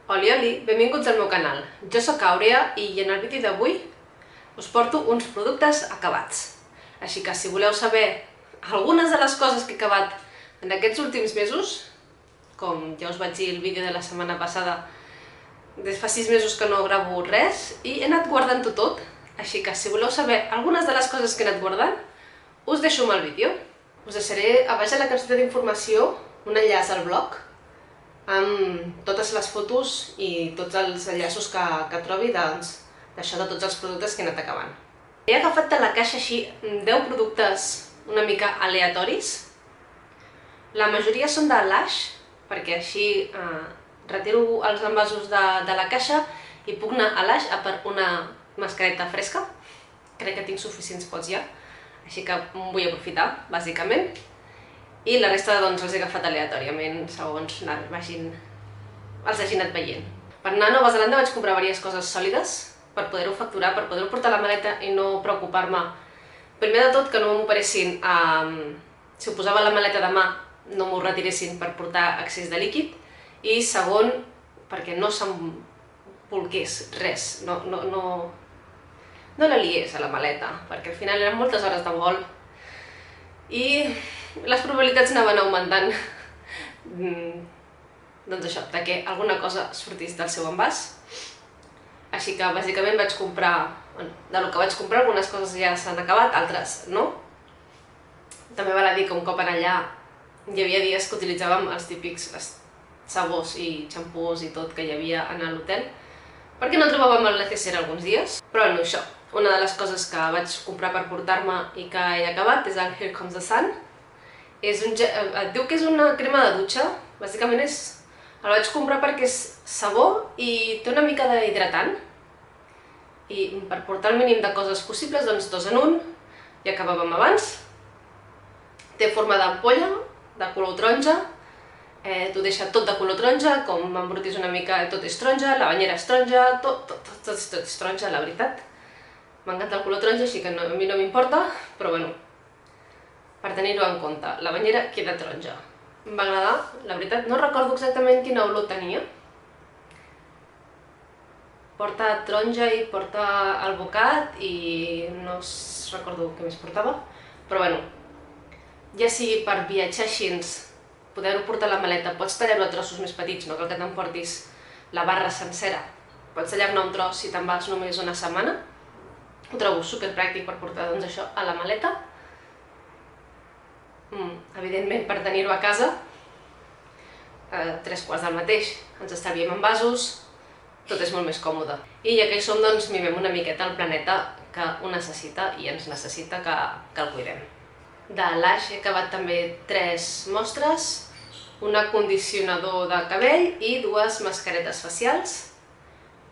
Oli, oli, benvinguts al meu canal. Jo sóc Àurea i en el vídeo d'avui us porto uns productes acabats. Així que si voleu saber algunes de les coses que he acabat en aquests últims mesos, com ja us vaig dir el vídeo de la setmana passada, des fa 6 mesos que no gravo res i he anat guardant-ho tot, així que si voleu saber algunes de les coses que he anat guardant, us deixo amb el vídeo. Us deixaré a baix a la capçeta d'informació un enllaç al blog amb totes les fotos i tots els enllaços que trobi d'això de tots els productes que he anat acabant. He agafat de la caixa així 10 productes una mica aleatoris. La majoria són de Lush, perquè així retiro els envasos de la caixa i puc anar a Lush a per una mascareta fresca. Crec que tinc suficients pots ja, així que m'ho vull aprofitar, bàsicament. I la resta doncs els he agafat aleatòriament, segons els hagi anat veient. Per anar a Nova Zelanda vaig comprar diverses coses sòlides per poder-ho facturar, per poder-ho portar a la maleta i no preocupar-me. Primer de tot, que no m'operessin, si ho posava a la maleta de mà, no m'ho retiressin per portar excés de líquid. I segon, perquè no s'empolqués res, no la liés a la maleta, perquè al final eren moltes hores de vol. I les probabilitats anaven augmentant doncs això, que alguna cosa sortís del seu envàs. Així que bàsicament vaig comprar, del que vaig comprar algunes coses ja s'han acabat, altres no. També val a dir que un cop en allà hi havia dies que utilitzàvem els típics sabors i xampús i tot que hi havia a l'hotel, perquè no trobàvem el necessari alguns dies. Però no això, una de les coses que vaig comprar per portar-me i que he acabat és el Here Comes the Sun. Et diu que és una crema de dutxa, bàsicament el vaig comprar perquè és sabó i té una mica d'hidratant. I per portar el mínim de coses possibles, doncs 2 en 1, ja acabàvem abans. Té forma d'ampolla, de color taronja, t'ho deixa tot de color taronja, com m'embrutis una mica tot és taronja, la banyera és taronja, tot és taronja, la veritat. M'encanta el color taronja, així que a mi no m'importa, però bueno, per tenir-ho en compte, la banyera queda taronja. Em va agradar, la veritat, no recordo exactament quina olor tenia. Porta taronja i porta alvocat i no recordo què més portava, però bueno, ja sigui per viatjar així, poder-ho portar a la maleta, pots tallar-ho a trossos més petits, no cal que t'emportis la barra sencera. Pots tallar-ne un tros si te'n vas només una setmana. Ho trobo superpràctic per portar doncs això a la maleta. Evidentment, per tenir-ho a casa, 3/4 del mateix, ens estalviem envasos, tot és molt més còmode. I ja que hi som, doncs mimem una miqueta el planeta que ho necessita i ens necessita que el cuidem. De Lush he acabat també 3 mostres, un acondicionador de cabell i 2 mascaretes facials.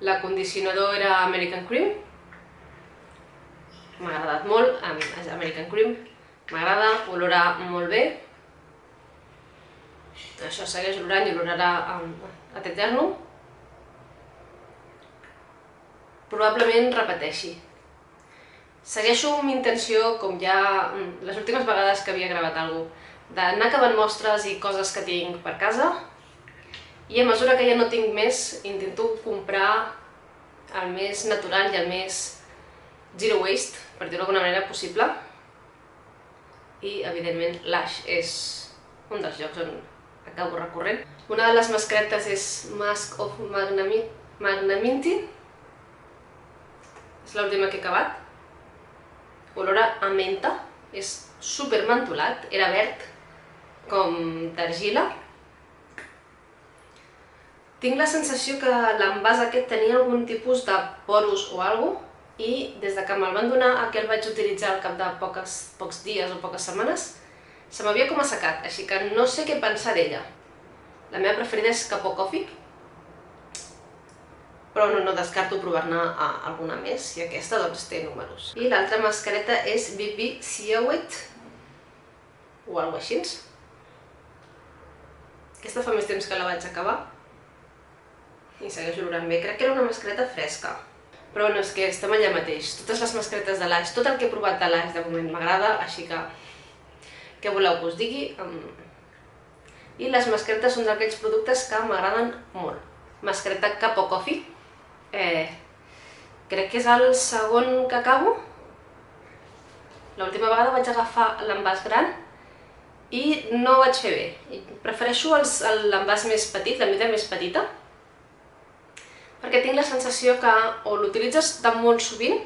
L'acondicionador era American Cream, m'ha agradat molt, American Cream. M'agrada, olora molt bé. Això segueix olorant i olorarà ad eternum. Probablement repeteixi. Segueixo amb intenció, com ja les últimes vegades que havia gravat alguna cosa, d'anar acabant mostres i coses que tinc per casa. I a mesura que ja no tinc més, intento comprar el més natural i el més zero waste, per dir-ho d'alguna manera possible. I, evidentment, Lush és un dels llocs on acabo recorrent. Una de les mascaretes és Mask of Magnaminty. És l'última que he acabat. Olora a menta, és super mentolat, era verd, com d'argila. Tinc la sensació que l'envàs aquest tenia algun tipus de porus o alguna cosa, i des que me'l van donar, que el vaig utilitzar al cap de pocs dies o poques setmanes, se m'havia com assecat, així que no sé què pensar d'ella. La meva preferida és Capo Coffee, però no descarto provar-ne alguna més, i aquesta doncs té números. I l'altra mascareta és BB Seawet, o alguna cosa així. Aquesta fa més temps que la vaig acabar, i segueix olorant bé. Crec que era una mascareta fresca. Però bueno, és que estem allà mateix. Totes les mascaretes de Lush, tot el que he provat de Lush de moment m'agrada, així que què voleu que us digui? I les mascaretes són d'aquells productes que m'agraden molt. mascareta Capo Coffee. Crec que és el segon que acabo. L'última vegada vaig agafar l'envàs gran i no ho vaig fer bé. Prefereixo l'envàs més petit, la mida més petita, perquè tinc la sensació que o l'utilitzes de molt sovint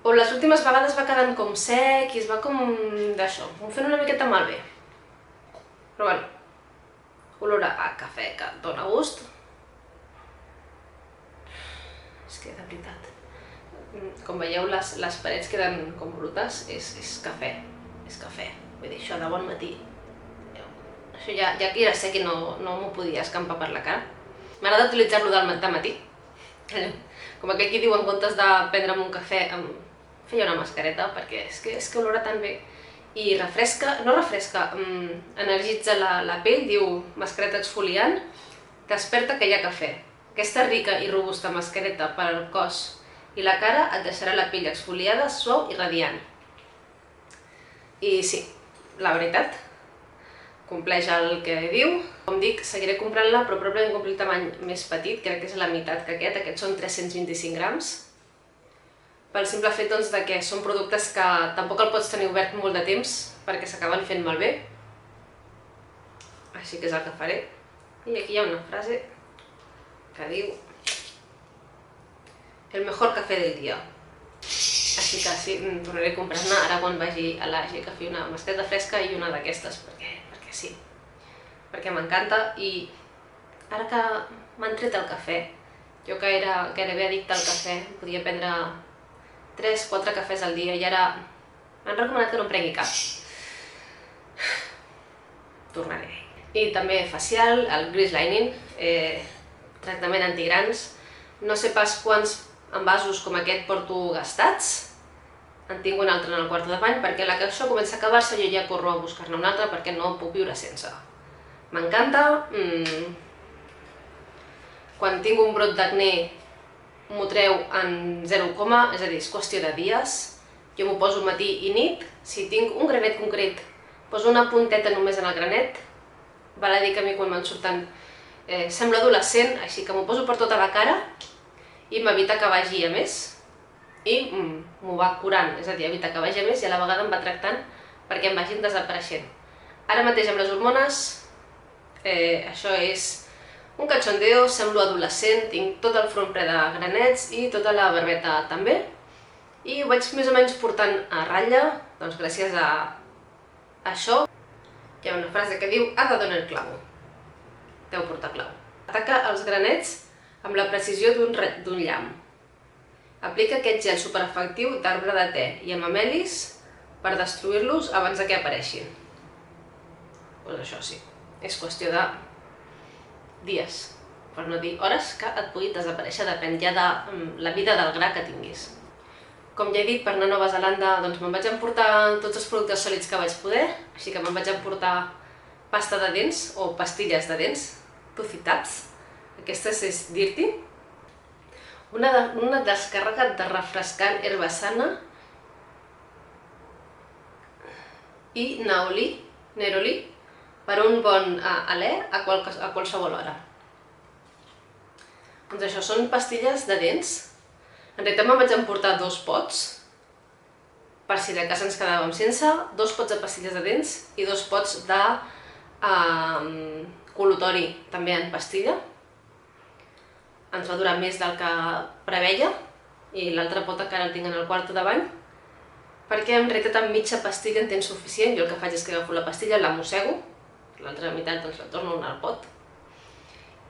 o les últimes vegades va quedant com sec i es va com d'això, m'ho fent una miqueta malbé. Però bueno, olor a cafè que dona gust. És que de veritat, com veieu les parets queden com brutes, és cafè, vull dir, això de bon matí. Això ja que era sec i no m'ho podia escampar per la cara. M'agrada utilitzar-lo del matí. Com aquell qui diu, en comptes de prendre'm un cafè, em feia una mascareta, perquè és que olora tan bé. I refresca, no refresca, energitza la pell, diu mascareta exfoliant, desperta que hi ha cafè. Aquesta rica i robusta mascareta per al cos i la cara et deixarà la pell exfoliada, suau i radiant. I sí, la veritat, compleix el que diu. Com dic, seguiré comprant-la, però probablement compri el tamany més petit, crec que és la meitat que aquest. Aquests són 325 grams. Pel simple fet que són productes que tampoc el pots tenir obert molt de temps perquè s'acaben fent malbé. Així que és el que faré. I aquí hi ha una frase que diu: el mejor café del dia. Així que sí, tornaré a comprar-ne ara quan vagi a l'Agi a fer una mascareta fresca i una d'aquestes, perquè sí, perquè m'encanta. I ara que m'han tret el cafè, jo que era gairebé addicta al cafè, podia prendre 3-4 cafès al dia i ara m'han recomanat que no en prengui cap. Tornaré. I també facial, el Grease Lining, tractament antigrans. No sé pas quants envasos com aquest porto gastats. En tinc un altre en el quarto de bany, perquè la que això comença a acabar-se jo ja corro a buscar-ne un altre perquè no puc viure sense. M'encanta. Quan tinc un brot d'acné m'ho treu en 0, és a dir, és qüestió de dies. Jo m'ho poso matí i nit. Si tinc un granet concret, poso una punteta només en el granet. Val a dir que a mi quan me'n surten sembla adolescent, així que m'ho poso per tota la cara i m'evita que vagi a més i m'ho va curant, és a dir, evita que vagi a més i a la vegada em va tractant perquè em vagin desapareixent. Ara mateix amb les hormones, això és un cachondeo, semblo adolescent, tinc tot el front ple de granets i tota la barbeta també i ho vaig més o menys portant a ratlla, doncs gràcies a això. Hi ha una frase que diu: ha de donar el clavo. Deu portar clau. Ataca els granets amb la precisió d'un llamp. Aplica aquest gel superefectiu d'arbre de te i amb amelis per destruir-los abans que apareixin. Doncs això sí, és qüestió de dies, per no dir hores, que et pugui desaparèixer, depèn ja de la vida del gra que tinguis. Com ja he dit, per anar a Nova Zelanda me'n vaig emportar tots els productes sòlids que vaig poder, així que me'n vaig emportar pasta de dents o pastilles de dents, Toothie-Taps. Aquesta és Dirty. Una descàrrega de refrescant herba sana i Neroli per un bon alè a qualsevol hora. Doncs això, són pastilles de dents. En realitat me'n vaig emportar 2 pots, per si de cas ens quedàvem sense, 2 pots de pastilles de dents i 2 pots de col·lutori, també en pastilla. Ens va durar més del que preveia i l'altra pota encara el tinc en el quarto de bany, perquè en realitat amb mitja pastilla en tens suficient. Jo el que faig és que agafo la pastilla, la mossego, l'altra meitat la torno al pot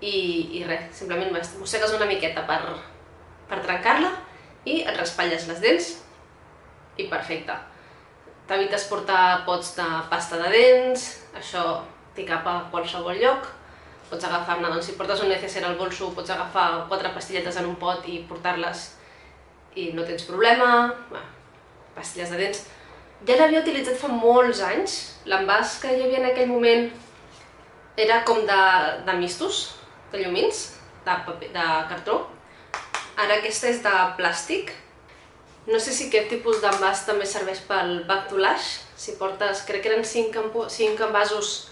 i res, simplement mossegues una miqueta per trencar-la i et raspalles les dents i perfecte. T'evites portar pots de pasta de dents, això t'hi cap a qualsevol lloc. Pots agafar-ne, si portes un necessaire al bolso, pots agafar 4 pastilletes en un pot i portar-les i no tens problema. Pastilles de dents. Ja l'havia utilitzat fa molts anys. L'envàs que hi havia en aquell moment era com de mistos, de llumins, de cartró. Ara aquesta és de plàstic. No sé si aquest tipus d'envàs també serveix pel Back to Lash. Si portes, crec que eren 5 envasos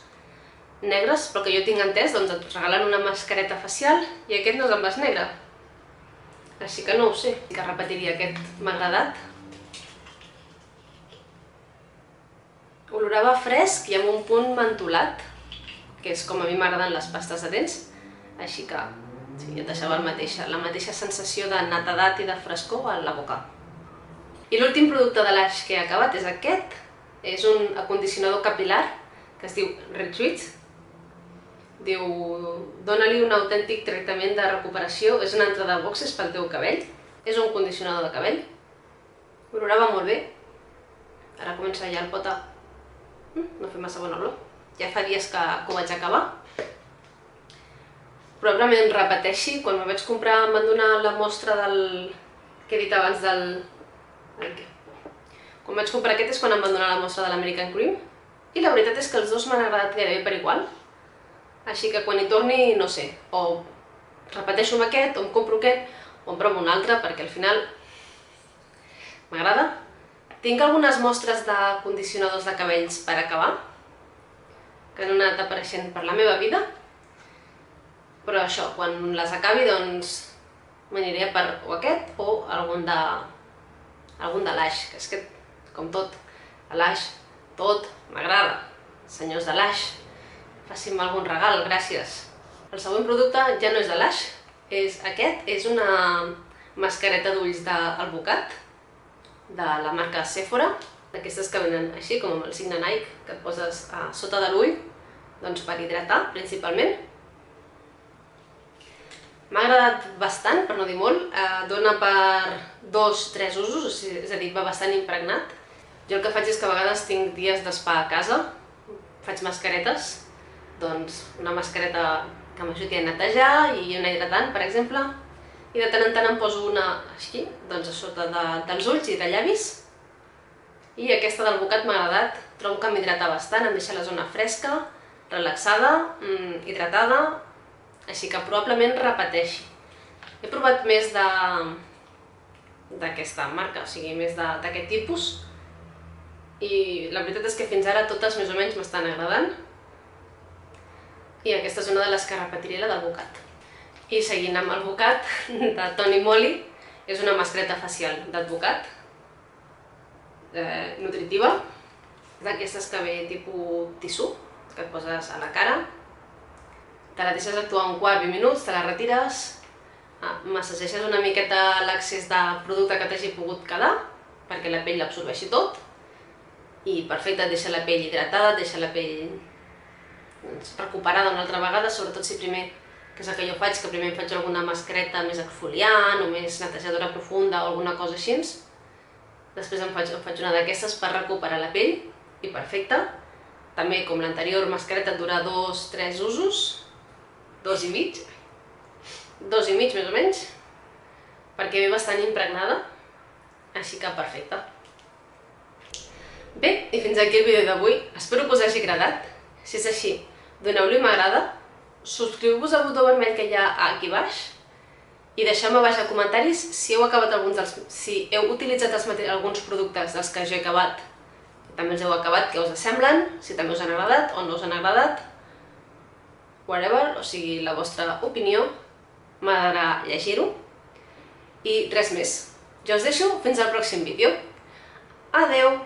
negres, però que jo tinc entès, doncs et regalen una mascareta facial i aquest no és envàs negre. Així que no ho sé, que repetiria aquest, m'ha agradat. Olorava fresc i amb un punt mentolat, que és com a mi m'agraden les pastes de dents, així que sí, et deixava la mateixa sensació de netedat i de frescor a la boca. I l'últim producte de l'Ash que he acabat és aquest, és un acondicionador capil·lar que es diu Retreat. Diu, dona-li un autèntic tractament de recuperació, és una entrada de boxes pel teu cabell, és un condicionador de cabell, olorava molt bé, ara comença ja el pot a... no fer massa bona olor, ja fa dies que ho vaig acabar. Probablement repeteixi, quan me vaig comprar em van donar la mostra del... que he dit abans del... Quan vaig comprar aquest és quan em van donar la mostra de l'American Cream i la veritat és que els dos m'han agradat gairebé per igual. Així que quan hi torni, no sé, o repeteixo amb aquest, o em compro aquest, o em provo un altre, perquè al final m'agrada. Tinc algunes mostres de condicionadors de cabells per acabar, que han anat apareixent per la meva vida, però això, quan les acabi, doncs m'aniré per o aquest o algun de l'Ash, que és que, com tot, l'Ash, tot m'agrada. Senyors de l'Ash, faci'm algun regal, gràcies. El següent producte ja no és de l'Ash, és aquest, és una mascareta d'ulls d'Alvocat, de la marca Sephora, d'aquestes que venen així, com amb el signe Nike, que et poses a sota de l'ull, doncs per hidratar, principalment. M'ha agradat bastant, per no dir molt, dona per 2-3 usos, és a dir, va bastant impregnat. Jo el que faig és que a vegades tinc dies d'espa a casa, faig mascaretes, doncs una mascareta que m'ajudi a netejar i una hidratant, per exemple, i de tant en tant em poso una així, doncs a sota dels ulls i de llavis. I aquesta d'Alvocat m'ha agradat, trobo que m'hidrata bastant, em deixa la zona fresca, relaxada, hidratada, així que probablement repeteixi. He provat més d'aquesta marca, o sigui, més d'aquest tipus, i la veritat és que fins ara totes més o menys m'estan agradant. I aquesta és una de les que repetiré, la d'Alvocat. I seguint amb Alvocat, de Toni Moly, és una mascareta facial d'Alvocat, nutritiva, d'aquestes que ve tipus tissú, que et poses a la cara, te la deixes actuar un quart, 20 minuts, te la retires, massatgeges una miqueta l'excés de producte que t'hagi pogut quedar, perquè la pell l'absorbeixi tot, i perfecte, et deixa la pell hidratada, et deixa la pell recuperada una altra vegada, sobretot si primer, que és el que jo faig, que primer em faig alguna mascareta més exfoliant o més netejadora profunda o alguna cosa així. Després em faig una d'aquestes per recuperar la pell i perfecte. També, com l'anterior mascareta, et dura 2-3 usos, 2 i mig més o menys, perquè ve bastant impregnada, així que perfecte. Bé, i fins aquí el vídeo d'avui. Espero que us hagi agradat. Si és així, doneu-li m'agrada, subscriu-vos al botó vermell que hi ha aquí baix i deixeu-me a baix a comentaris si heu utilitzat alguns productes dels que jo he acabat, també els heu acabat, què us semblen, si també us han agradat o no us han agradat, whatever, o sigui, la vostra opinió, m'agradarà llegir-ho. I res més, jo us deixo fins al pròxim vídeo. Adeu!